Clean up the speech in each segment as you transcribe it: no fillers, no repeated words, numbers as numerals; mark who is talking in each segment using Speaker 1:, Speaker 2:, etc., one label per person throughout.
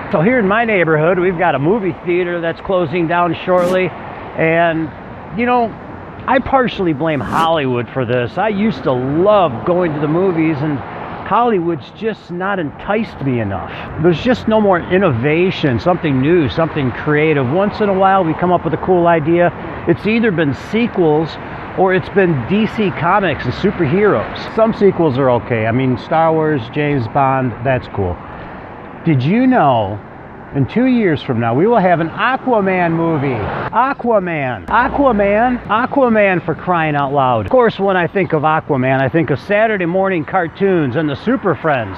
Speaker 1: So here in my neighborhood, we've got a movie theater that's closing down shortly. And, you know, I partially blame Hollywood for this. I used to love going to the movies, and Hollywood's just not enticed me enough. There's just no more innovation, something new, something creative. Once in a while, we come up with a cool idea. It's either been sequels or it's been DC Comics and superheroes. Some sequels are okay. I mean, Star Wars, James Bond, that's cool. Did you know in 2 years from now, we will have an Aquaman movie? Aquaman for crying out loud. Of course, when I think of Aquaman, I think of Saturday morning cartoons and the Super Friends.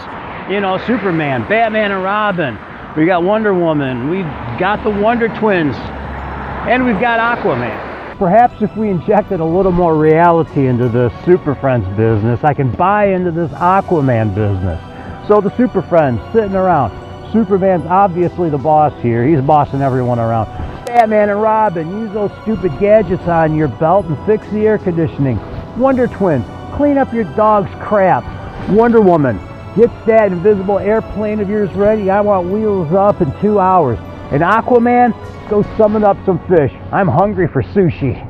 Speaker 1: You know, Superman, Batman and Robin. We got Wonder Woman. We've got the Wonder Twins. And we've got Aquaman. Perhaps if we injected a little more reality into the Super Friends business, I can buy into this Aquaman business. So the Super Friends sitting around. Superman's obviously the boss here. He's bossing everyone around. Batman and Robin, use those stupid gadgets on your belt and fix the air conditioning. Wonder Twins, clean up your dog's crap. Wonder Woman, get that invisible airplane of yours ready. I want wheels up in 2 hours. And Aquaman, go summon up some fish. I'm hungry for sushi.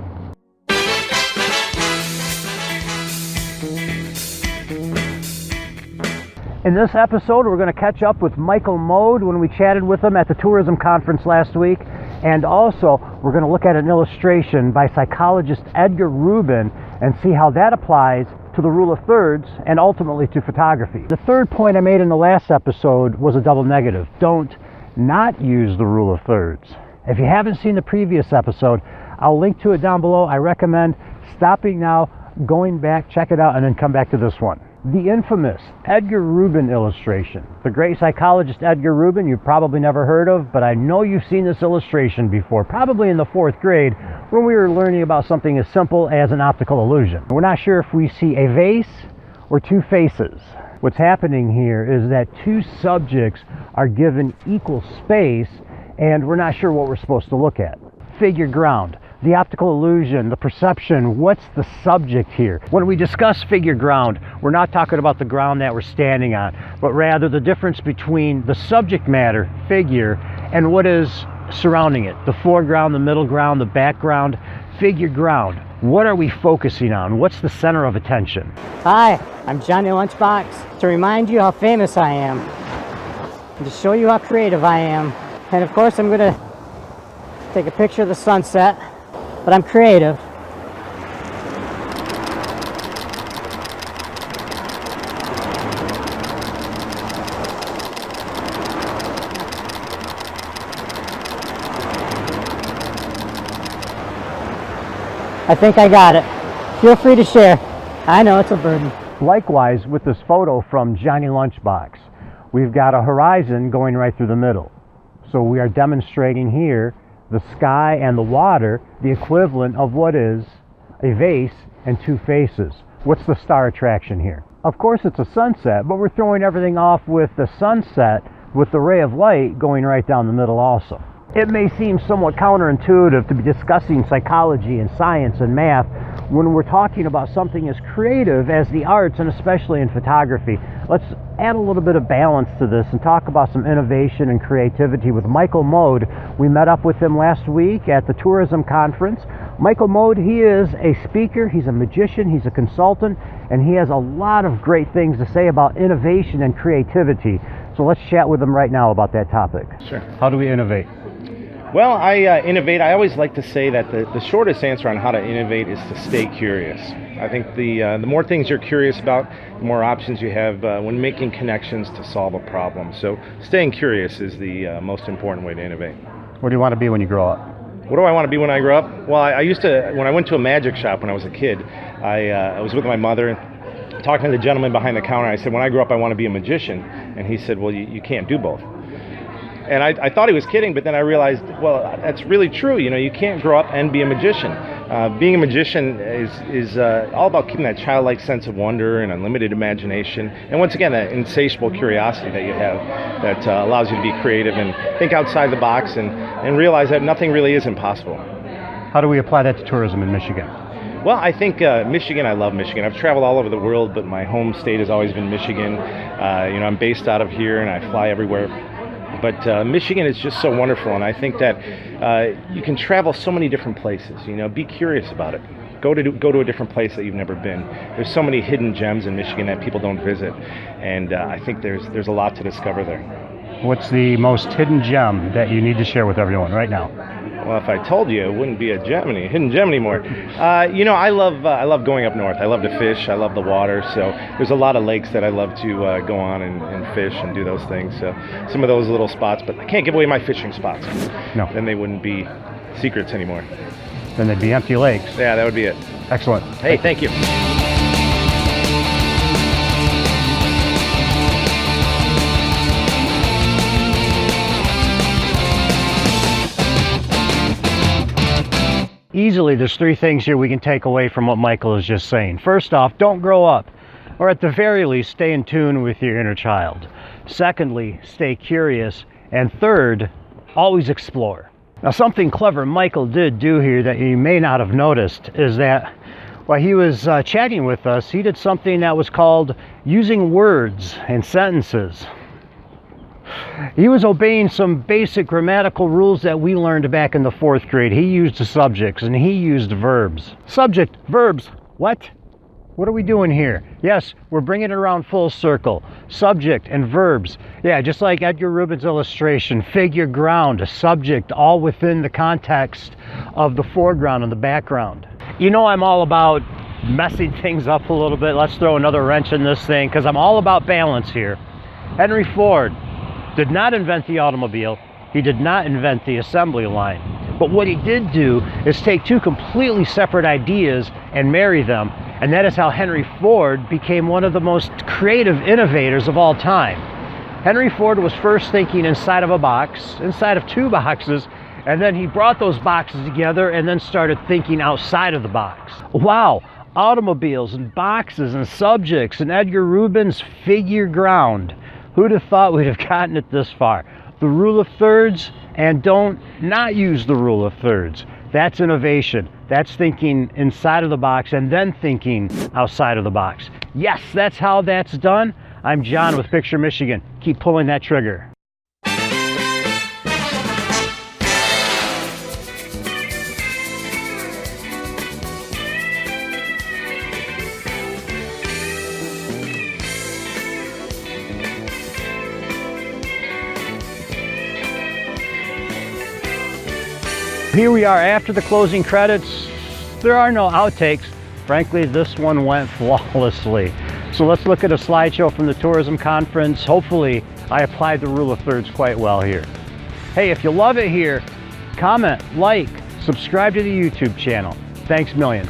Speaker 1: In this episode, we're going to catch up with Michael Mode when we chatted with him at the tourism conference last week. And also, we're going to look at an illustration by psychologist Edgar Rubin and see how that applies to the rule of thirds and ultimately to photography. The third point I made in the last episode was a double negative. Don't not use the rule of thirds. If you haven't seen the previous episode, I'll link to it down below. I recommend stopping now, going back, check it out, and then come back to this one. The infamous Edgar Rubin illustration. The great psychologist Edgar Rubin, you've probably never heard of, but I know you've seen this illustration before, probably in the 4th grade when we were learning about something as simple as an optical illusion. We're not sure if we see a vase or two faces. What's happening here is that two subjects are given equal space, and we're not sure what we're supposed to look at. Figure ground. The optical illusion, the perception, what's the subject here? When we discuss figure ground, we're not talking about the ground that we're standing on, but rather the difference between the subject matter, figure, and what is surrounding it. The foreground, the middle ground, the background. Figure ground. What are we focusing on? What's the center of attention?
Speaker 2: Hi, I'm Johnny Lunchbox. To remind you how famous I am, and to show you how creative I am, and of course I'm going to take a picture of the sunset. But I'm creative. I think I got it. Feel free to share. I know it's a burden.
Speaker 1: Likewise, with this photo from Johnny Lunchbox, we've got a horizon going right through the middle. So we are demonstrating here the sky and the water, the equivalent of what is a vase and two faces. What's the star attraction here? Of course it's a sunset, but we're throwing everything off with the sunset with the ray of light going right down the middle also. It may seem somewhat counterintuitive to be discussing psychology and science and math when we're talking about something as creative as the arts, and especially in photography. Let's add a little bit of balance to this and talk about some innovation and creativity with Michael Mode. We met up with him last week at the tourism conference. Michael Mode, he is a speaker, he's a magician, he's a consultant, and he has a lot of great things to say about innovation and creativity. So let's chat with him right now about that topic.
Speaker 3: Sure.
Speaker 1: How do we innovate?
Speaker 3: Well, I innovate. I always like to say that the shortest answer on how to innovate is to stay curious. I think the more things you're curious about, the more options you have when making connections to solve a problem. So staying curious is the most important way to innovate.
Speaker 1: What do you want to be when you grow up?
Speaker 3: What do I want to be when I grow up? Well, I used to, when I went to a magic shop when I was a kid, I was with my mother, talking to the gentleman behind the counter. I said, when I grow up, I want to be a magician. And he said, well, you can't do both. And I thought he was kidding, but then I realized, well, that's really true. You know, you can't grow up and be a magician. Being a magician is all about keeping that childlike sense of wonder and unlimited imagination. And once again, that insatiable curiosity that you have that allows you to be creative and think outside the box and realize that nothing really is impossible.
Speaker 1: How do we apply that to tourism in Michigan?
Speaker 3: Well, I think Michigan, I love Michigan. I've traveled all over the world, but my home state has always been Michigan. I'm based out of here and I fly everywhere. But Michigan is just so wonderful, and I think that you can travel so many different places. You know, be curious about it. Go to a different place that you've never been. There's so many hidden gems in Michigan that people don't visit, and I think there's a lot to discover there.
Speaker 1: What's the most hidden gem that you need to share with everyone right now?
Speaker 3: Well, if I told you, it wouldn't be a hidden gem anymore. You know, I love going up north. I love to fish. I love the water. So there's a lot of lakes that I love to go on and fish and do those things. So some of those little spots, but I can't give away my fishing spots.
Speaker 1: No.
Speaker 3: Then they wouldn't be secrets anymore.
Speaker 1: Then they'd be empty lakes.
Speaker 3: Yeah, that would be it.
Speaker 1: Excellent.
Speaker 3: Hey, thank you.
Speaker 1: Easily, there's three things here we can take away from what Michael is just saying. First off, don't grow up, or at the very least, stay in tune with your inner child. Secondly, stay curious. And third, always explore. Now, something clever Michael did do here that you may not have noticed is that while he was chatting with us, he did something that was called using words and sentences. He was obeying some basic grammatical rules that we learned back in the 4th grade. He used subjects and he used verbs. Subject, verbs, what? What are we doing here? Yes, we're bringing it around full circle. Subject and verbs. Yeah, just like Edgar Rubin's illustration, figure, ground, a subject, all within the context of the foreground and the background. You know, I'm all about messing things up a little bit. Let's throw another wrench in this thing because I'm all about balance here. Henry Ford did not invent the automobile. He did not invent the assembly line. But what he did do is take two completely separate ideas and marry them. And that is how Henry Ford became one of the most creative innovators of all time. Henry Ford was first thinking inside of a box, inside of two boxes, and then he brought those boxes together and then started thinking outside of the box. Wow, automobiles and boxes and subjects and Edgar Rubin's figure ground. Who'd have thought we'd have gotten it this far? The rule of thirds, and don't not use the rule of thirds. That's innovation. That's thinking inside of the box and then thinking outside of the box. Yes, that's how that's done. I'm John with Picture Michigan. Keep pulling that trigger. Here we are after the closing credits. There are no outtakes. Frankly, this one went flawlessly. So let's look at a slideshow from the tourism conference. Hopefully, I applied the rule of thirds quite well here. Hey, if you love it here, comment, like, subscribe to the YouTube channel. Thanks millions.